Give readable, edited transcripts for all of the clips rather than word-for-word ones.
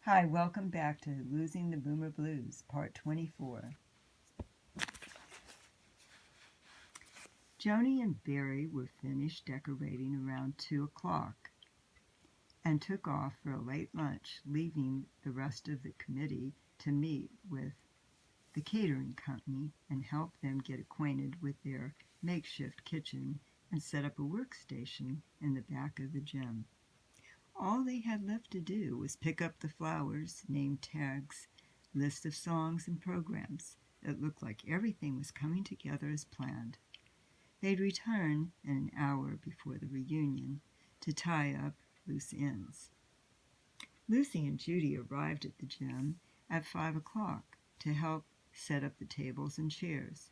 Hi, welcome back to Losing the Boomer Blues, Part 24. Joni and Barry were finished decorating around 2 o'clock and took off for a late lunch, leaving the rest of the committee to meet with the catering company and help them get acquainted with their makeshift kitchen and set up a workstation in the back of the gym. All they had left to do was pick up the flowers, name tags, list of songs and programs. It looked like everything was coming together as planned. They'd return in an hour before the reunion to tie up loose ends. Lucy and Judy arrived at the gym at 5 o'clock to help set up the tables and chairs.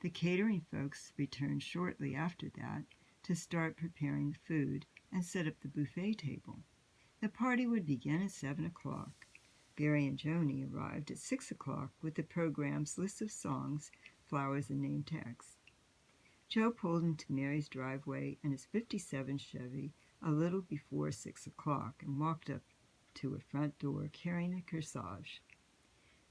The catering folks returned shortly after that to start preparing the food and set up the buffet table. The party would begin at 7 o'clock. Barry and Joni arrived at 6 o'clock with the program's list of songs, flowers, and name tags. Joe pulled into Mary's driveway in his '57 Chevy a little before 6 o'clock and walked up to her front door carrying a corsage.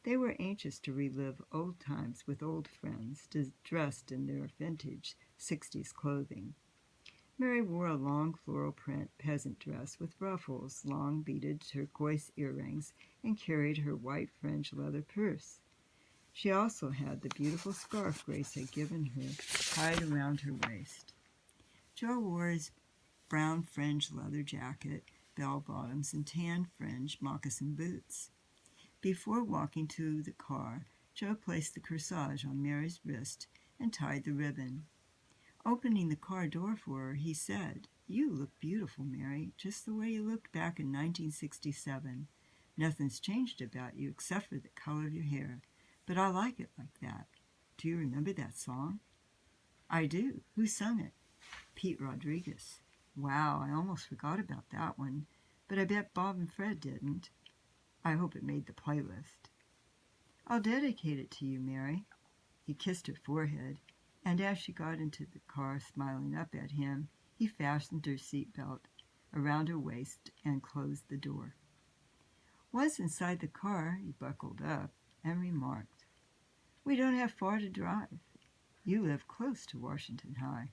They were anxious to relive old times with old friends dressed in their vintage '60s clothing. Mary wore a long floral print peasant dress with ruffles, long beaded turquoise earrings, and carried her white fringed leather purse. She also had the beautiful scarf Grace had given her tied around her waist. Joe wore his brown fringed leather jacket, bell bottoms, and tan fringed moccasin boots. Before walking to the car, Joe placed the corsage on Mary's wrist and tied the ribbon. Opening the car door for her, he said, "You look beautiful, Mary, just the way you looked back in 1967. Nothing's changed about you except for the color of your hair, but I like it like that. Do you remember that song?" "I do. Who sung it?" "Pete Rodriguez." "Wow, I almost forgot about that one, but I bet Bob and Fred didn't. I hope it made the playlist." "I'll dedicate it to you, Mary." He kissed her forehead, and as she got into the car smiling up at him, he fastened her seat belt around her waist and closed the door. Once inside the car, he buckled up and remarked, "We don't have far to drive. You live close to Washington High."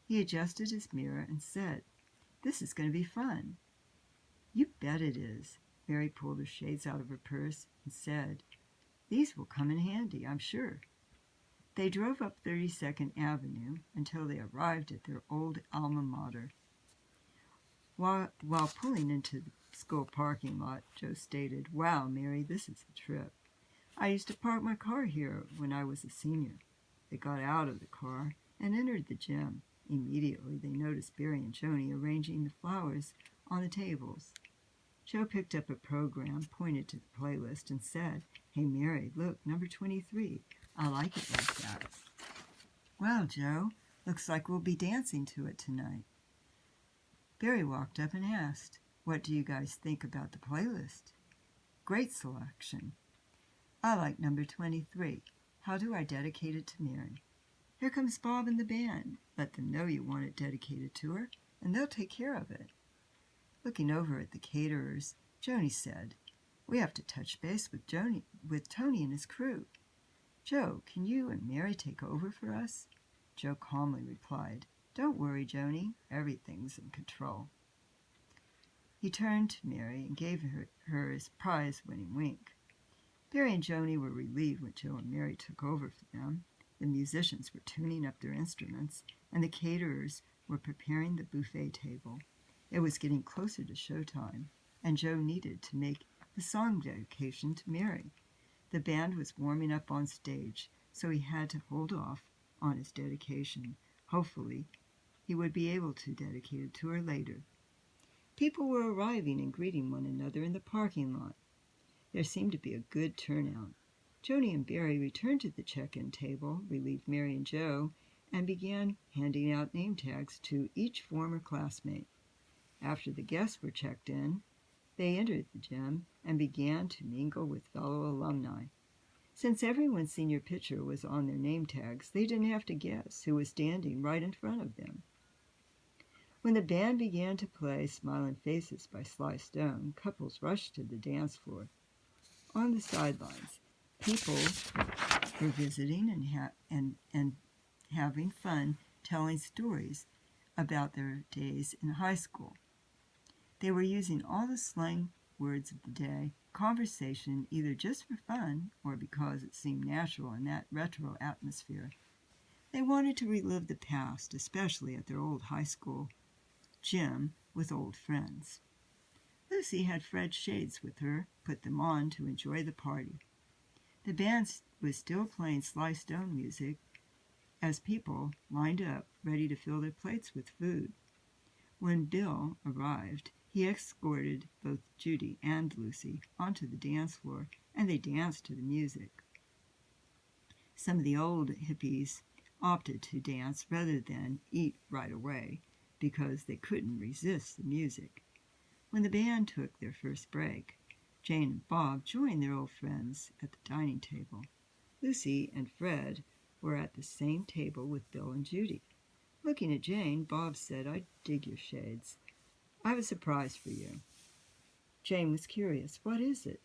He adjusted his mirror and said, "This is going to be fun." "You bet it is." Mary pulled her shades out of her purse and said, "These will come in handy, I'm sure." They drove up 32nd Avenue until they arrived at their old alma mater. While pulling into the school parking lot, Joe stated, "Wow, Mary, this is a trip. I used to park my car here when I was a senior." They got out of the car and entered the gym. Immediately, they noticed Barry and Joni arranging the flowers on the tables. Joe picked up a program, pointed to the playlist, and said, "Hey, Mary, look, number 23. I like it like that." "Wow, Joe, looks like we'll be dancing to it tonight." Barry walked up and asked, "What do you guys think about the playlist?" "Great selection." "I like number 23. How do I dedicate it to Mary?" "Here comes Bob and the band. Let them know you want it dedicated to her, and they'll take care of it." Looking over at the caterers, Joni said, "We have to touch base with Tony and his crew. Joe, can you and Mary take over for us?" Joe calmly replied, "Don't worry, Joni. Everything's in control." He turned to Mary and gave her his prize-winning wink. Barry and Joni were relieved when Joe and Mary took over for them. The musicians were tuning up their instruments, and the caterers were preparing the buffet table. It was getting closer to showtime, and Joe needed to make the song dedication to Mary. The band was warming up on stage, so he had to hold off on his dedication. Hopefully, he would be able to dedicate it to her later. People were arriving and greeting one another in the parking lot. There seemed to be a good turnout. Joni and Barry returned to the check-in table, relieved Mary and Joe, and began handing out name tags to each former classmate. After the guests were checked in, they entered the gym and began to mingle with fellow alumni. Since everyone's senior picture was on their name tags, they didn't have to guess who was standing right in front of them. When the band began to play Smiling Faces by Sly Stone, couples rushed to the dance floor. On the sidelines, people were visiting and having fun telling stories about their days in high school. They were using all the slang words of the day, conversation either just for fun or because it seemed natural in that retro atmosphere. They wanted to relive the past, especially at their old high school gym with old friends. Lucy had Fred's shades with her, put them on to enjoy the party. The band was still playing Sly Stone music as people lined up ready to fill their plates with food. When Bill arrived, he escorted both Judy and Lucy onto the dance floor, and they danced to the music. Some of the old hippies opted to dance rather than eat right away because they couldn't resist the music. When the band took their first break, Jane and Bob joined their old friends at the dining table. Lucy and Fred were at the same table with Bill and Judy. Looking at Jane, Bob said, "I dig your shades. I have a surprise for you." Jane was curious. "What is it?"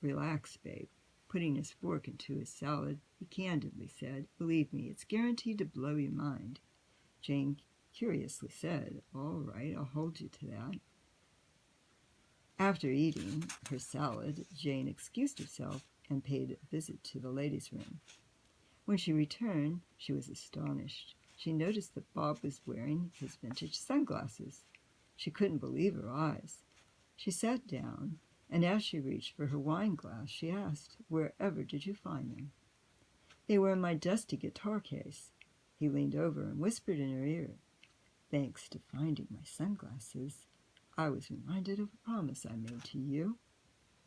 "Relax, babe." Putting his fork into his salad, he candidly said, "Believe me, it's guaranteed to blow your mind." Jane curiously said, "All right, I'll hold you to that." After eating her salad, Jane excused herself and paid a visit to the ladies' room. When she returned, she was astonished. She noticed that Bob was wearing his vintage sunglasses. She couldn't believe her eyes. She sat down, and as she reached for her wine glass, she asked, "Wherever did you find them?" "They were in my dusty guitar case." He leaned over and whispered in her ear, "Thanks to finding my sunglasses, I was reminded of a promise I made to you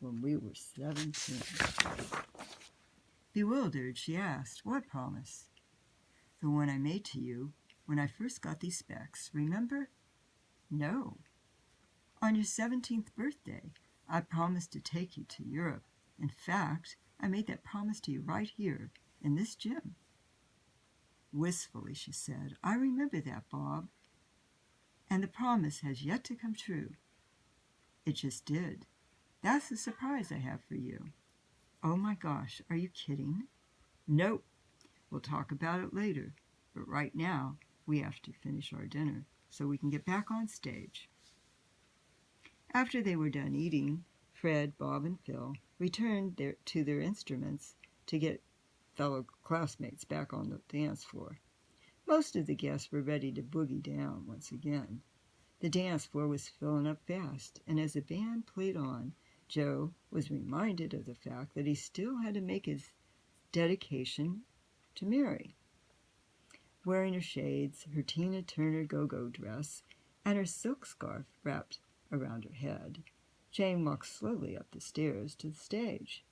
when we were 17. Bewildered, she asked, "What promise?" "The one I made to you when I first got these specs, remember?" "No." "On your 17th birthday, I promised to take you to Europe. In fact, I made that promise to you right here, in this gym." Wistfully, she said, "I remember that, Bob. And the promise has yet to come true." "It just did. That's the surprise I have for you." "Oh my gosh, are you kidding?" "Nope. We'll talk about it later. But right now, we have to finish our dinner so we can get back on stage." After they were done eating, Fred, Bob, and Phil returned to their instruments to get fellow classmates back on the dance floor. Most of the guests were ready to boogie down once again. The dance floor was filling up fast, and as the band played on, Joe was reminded of the fact that he still had to make his dedication to Mary. Wearing her shades, her Tina Turner Go-Go dress, and her silk scarf wrapped around her head, Jane walked slowly up the stairs to the stage.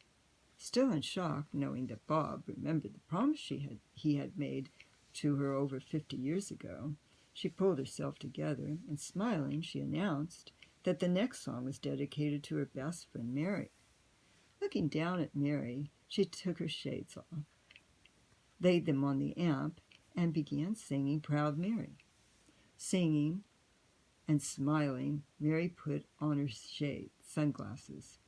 Still in shock, knowing that Bob remembered the promise he had made to her over 50 years ago, she pulled herself together, and smiling, she announced that the next song was dedicated to her best friend Mary. Looking down at Mary, she took her shades off, laid them on the amp, and began singing Proud Mary. Singing and smiling, Mary put on her sunglasses.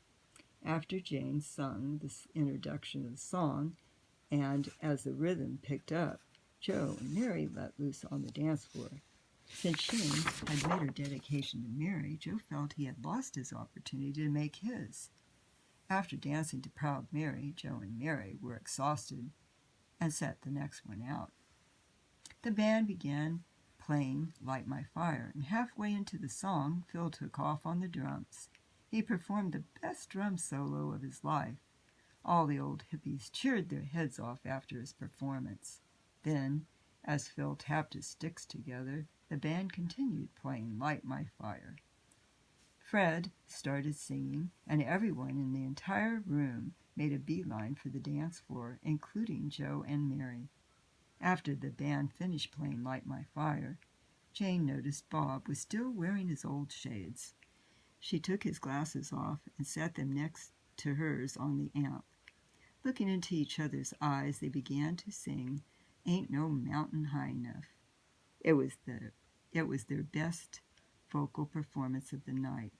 After Jane sung the introduction of the song, and as the rhythm picked up, Joe and Mary let loose on the dance floor. Since Jane had made her dedication to Mary, Joe felt he had lost his opportunity to make his. After dancing to Proud Mary, Joe and Mary were exhausted and set the next one out. The band began playing Light My Fire, and halfway into the song, Phil took off on the drums. He performed the best drum solo of his life. All the old hippies cheered their heads off after his performance. Then, as Phil tapped his sticks together, the band continued playing Light My Fire. Fred started singing, and everyone in the entire room made a beeline for the dance floor, including Joe and Mary. After the band finished playing Light My Fire, Jane noticed Bob was still wearing his old shades. She took his glasses off and set them next to hers on the amp. Looking into each other's eyes, they began to sing Ain't No Mountain High Enough. It was the It was their best vocal performance of the night.